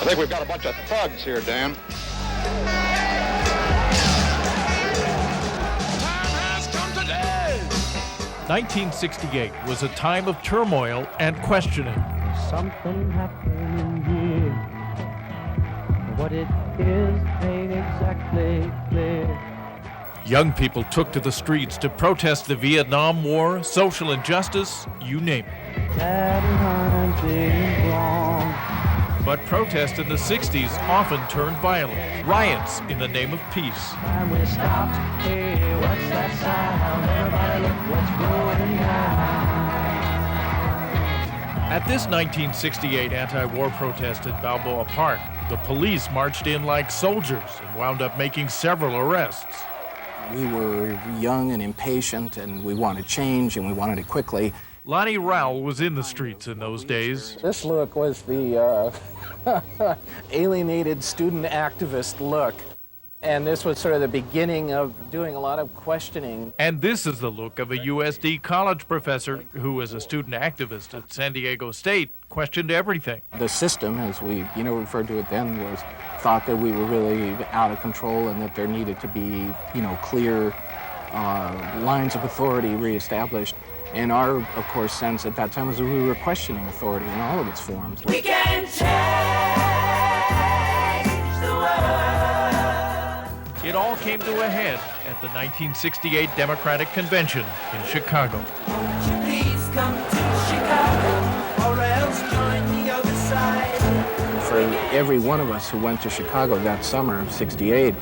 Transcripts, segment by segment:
think we've got a bunch of thugs here, Dan. 1968 was a time of turmoil and questioning. Something happening here. What it is ain't exactly clear. Young people took to the streets to protest the Vietnam War, social injustice, you name it. That I'm being wrong. But protest in the 60s often turned violent. Riots in the name of peace. Time we stopped. Hey, what's that sound? Everybody look what's going down. At this 1968 anti-war protest at Balboa Park, the police marched in like soldiers and wound up making several arrests. We were young and impatient, and we wanted change, and we wanted it quickly. Lonnie Rowell was in the streets in those days. This look was the alienated student activist look. And this was sort of the beginning of doing a lot of questioning. And this is the look of a USD college professor who, as a student activist at San Diego State, questioned everything. The system, as we referred to it then, was thought that we were really out of control and that there needed to be, clear lines of authority reestablished. And our, of course, sense at that time was that we were questioning authority in all of its forms. We can change the world. It all came to a head at the 1968 Democratic Convention in Chicago. Won't you please come to Chicago, or else join the other side? For every one of us who went to Chicago that summer of '68,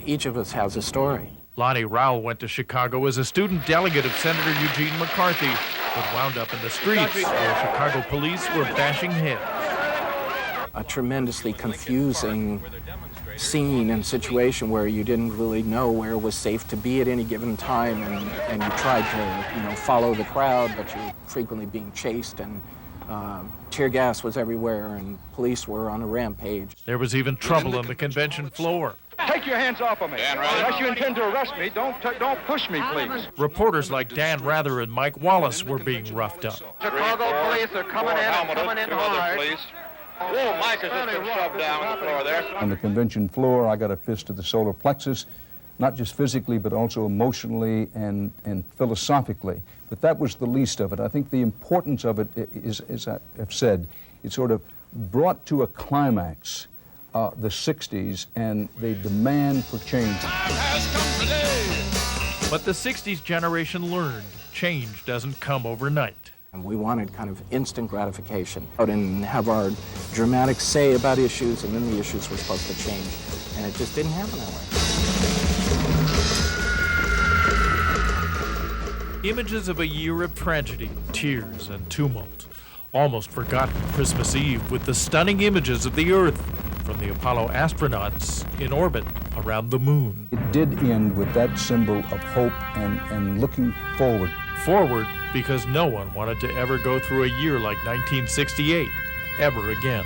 each of us has a story. Lonnie Rowell went to Chicago as a student delegate of Senator Eugene McCarthy, but wound up in the streets where Chicago police were bashing heads. A tremendously confusing scene and situation where you didn't really know where it was safe to be at any given time, and you tried to, follow the crowd, but you were frequently being chased, and tear gas was everywhere, and police were on a rampage. There was even trouble on the convention floor. Take your hands off of me. Unless you intend to arrest me, don't push me, please. Reporters like Dan Rather and Mike Wallace were being roughed up. Chicago police are coming in hard. Whoa, Mike has just been shoved down on the floor there. On the convention floor, I got a fist to the solar plexus, not just physically, but also emotionally and philosophically. But that was the least of it. I think the importance of it is, as I have said, it sort of brought to a climax the 60s and the demand for change. But the 60s generation learned change doesn't come overnight. And we wanted kind of instant gratification and have our dramatic say about issues, and then the issues were supposed to change. And it just didn't happen that way. Images of a year of tragedy, tears, and tumult. Almost forgotten Christmas Eve with the stunning images of the Earth from the Apollo astronauts in orbit around the moon. It did end with that symbol of hope and looking forward. Forward because no one wanted to ever go through a year like 1968, ever again.